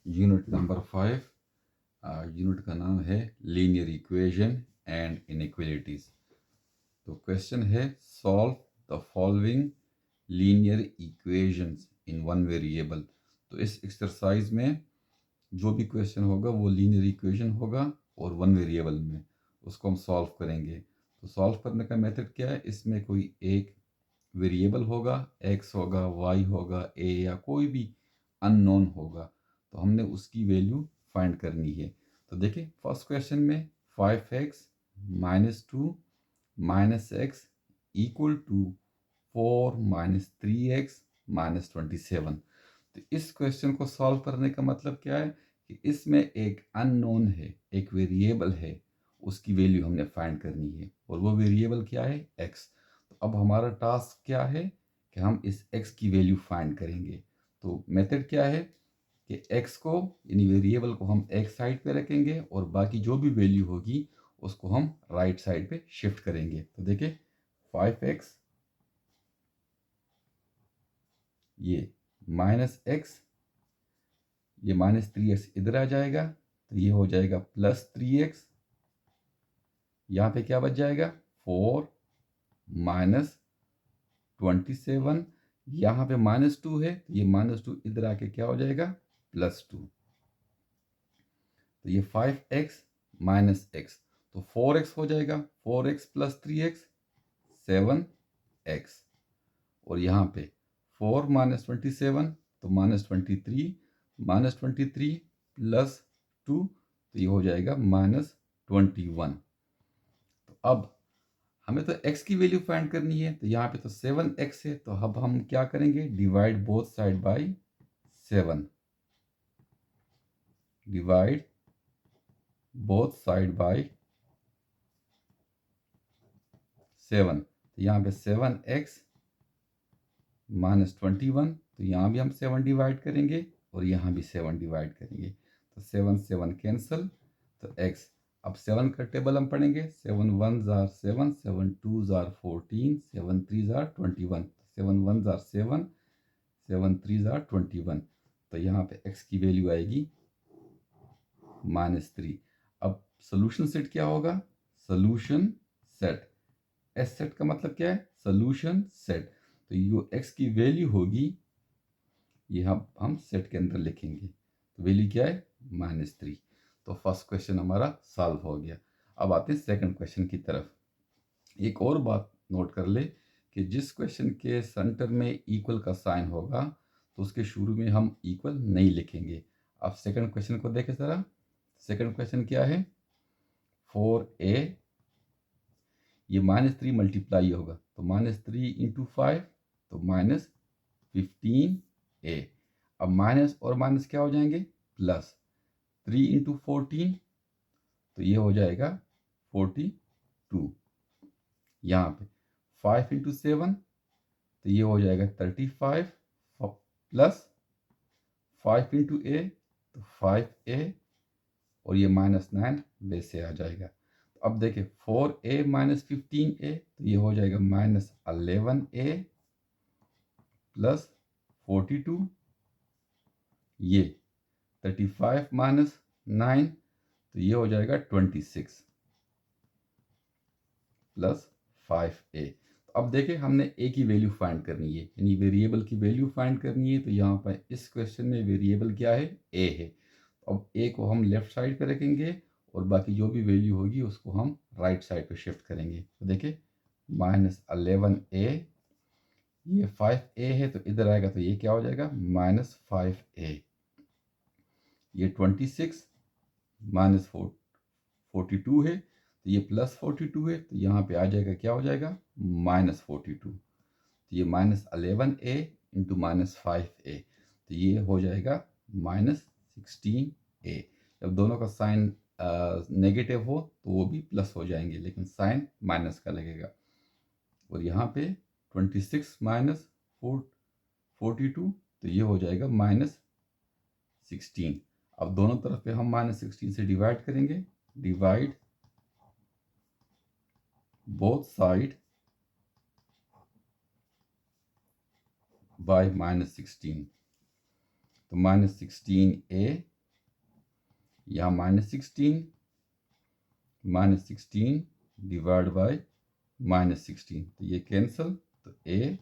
Unit number 5। Unit का नाम है लीनियर इक्वेशन एंड इनइक्वालिटीज। तो क्वेश्चन है solve the following linear equations in one variable. तो इस एक्सरसाइज में जो भी क्वेश्चन होगा वो लीनियर इक्वेशन होगा और वन वेरिएबल में उसको हम सॉल्व करेंगे। तो सॉल्व करने का मेथड क्या है, इसमें कोई एक वेरिएबल होगा, एक्स होगा, वाई होगा, ए या कोई भी अननोन होगा, तो हमने उसकी वैल्यू फाइंड करनी है। तो देखिए फर्स्ट क्वेश्चन में 5x minus 2 minus x equal to 4 minus 3x minus 27। तो इस क्वेश्चन को सॉल्व करने का मतलब क्या है कि इसमें एक अननोन है, एक वेरिएबल है, उसकी वैल्यू हमने फाइंड करनी है और वो वेरिएबल क्या है, x। तो अब हमारा टास्क क्या है कि हम इस x की वैल्यू फाइंड करेंगे। तो मेथड क्या है कि x को यानी वेरिएबल को हम एक साइड पे रखेंगे और बाकी जो भी वैल्यू होगी उसको हम राइट साइड पे शिफ्ट करेंगे। तो देखिए 5x ये माइनस एक्स, ये माइनस 3x इधर आ जाएगा तो ये हो जाएगा प्लस 3x। यहाँ पे क्या बच जाएगा 4 माइनस 27। यहाँ पे -2 है तो ये -2 इधर आके क्या हो जाएगा +2। तो ये 5x माइनस एक्स, तो 4x हो जाएगा, 4x प्लस 3x 7x। और यहाँ पे 4 माइनस 27 तो -23, -23 प्लस 2 तो ये हो जाएगा -21। तो अब हमें तो x की वैल्यू फाइंड करनी है, तो यहाँ पे तो 7x है, तो अब हम क्या करेंगे, divide both side by 7। Divide both side by 7। तो यहाँ पे 7x माइनस 21, तो यहाँ भी हम 7 डिवाइड करेंगे और यहाँ भी 7 डिवाइड करेंगे, तो 7 7 कैंसल। तो x, अब 7 का टेबल हम पढ़ेंगे, 7 1 jar 7, 7 2 jar 14, 7 3 jar 21, 7 1 jar 7, 7 3 jar 21। तो यहाँ पे x की वैल्यू आएगी -3। अब सोल्यूशन सेट क्या होगा, सोल्यूशन सेट, एस सेट का मतलब क्या है, सोल्यूशन सेट। तो जो x की वैल्यू होगी ये हम सेट के अंदर लिखेंगे, तो वैल्यू क्या है -3। तो फर्स्ट क्वेश्चन हमारा सॉल्व हो गया। अब आते हैं सेकंड क्वेश्चन की तरफ। एक और बात नोट कर ले कि जिस क्वेश्चन के सेंटर में इक्वल का साइन होगा तो उसके शुरू में हम इक्वल नहीं लिखेंगे। अब सेकंड क्वेश्चन को देखें जरा। सेकंड क्वेश्चन क्या है, 4a, ये -3 मल्टीप्लाई होगा तो -3 इंटू 5 तो -15a। अब माइनस और माइनस क्या हो जाएंगे प्लस, 3 इंटू 14 तो ये हो जाएगा 42। यहाँ पे 5 इंटू 7 तो ये हो जाएगा 35 प्लस 5 इंटू ए तो 5a और ये -9 वैसे आ जाएगा। तो अब देखिए 4a माइनस 15a तो ये हो जाएगा -11a प्लस 42। ये 35 माइनस 9 तो ये हो जाएगा 26 प्लस 5a। तो अब देखिए हमने a की वैल्यू फाइंड करनी है, यानी वेरिएबल की वैल्यू फाइंड करनी है। तो यहाँ पर इस क्वेश्चन में वेरिएबल क्या है, a है। अब a को हम लेफ्ट साइड पे रखेंगे और बाकी जो भी वैल्यू होगी उसको हम राइट साइड पे शिफ्ट करेंगे। तो देखिए -11a, ये 5a है तो इधर आएगा तो ये क्या हो जाएगा -5a। ये 26 माइनस 42 है तो ये +42 है तो यहाँ पे आ जाएगा क्या हो जाएगा -42। तो ये -11a इंटू -5a तो ये हो जाएगा -16a। जब दोनों का साइन नेगेटिव हो तो वो भी प्लस हो जाएंगे, लेकिन साइन माइनस का लगेगा। और यहाँ पे 26 माइनस 42 तो ये हो जाएगा -16। अब दोनों तरफ पे हम -16 से डिवाइड करेंगे। Divide both side by -16। तो -16a यहाँ -16 डिवाइड बाय -16, तो ये कैंसिल, तो a,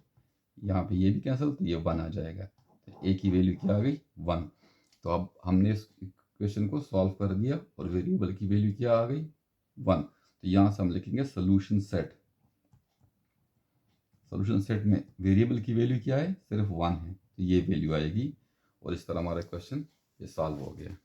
यहाँ पे ये भी कैंसिल, तो ये 1 आ जाएगा। तो a की वैल्यू क्या आ गई? 1। तो अब हमने इस इक्वेशन को सॉल्व कर दिया और वेरिएबल की वैल्यू क्या आ गई? 1। तो यहाँ से हम लिखेंगे सोल्यूशन सेट। सोल्यूशन सेट में वेरिएबल की वैल्यू क्या है? सिर्फ 1 है, तो ये वैल्यू आएगी। और इस तरह हमारा क्वेश्चन ये सॉल्व हो गया।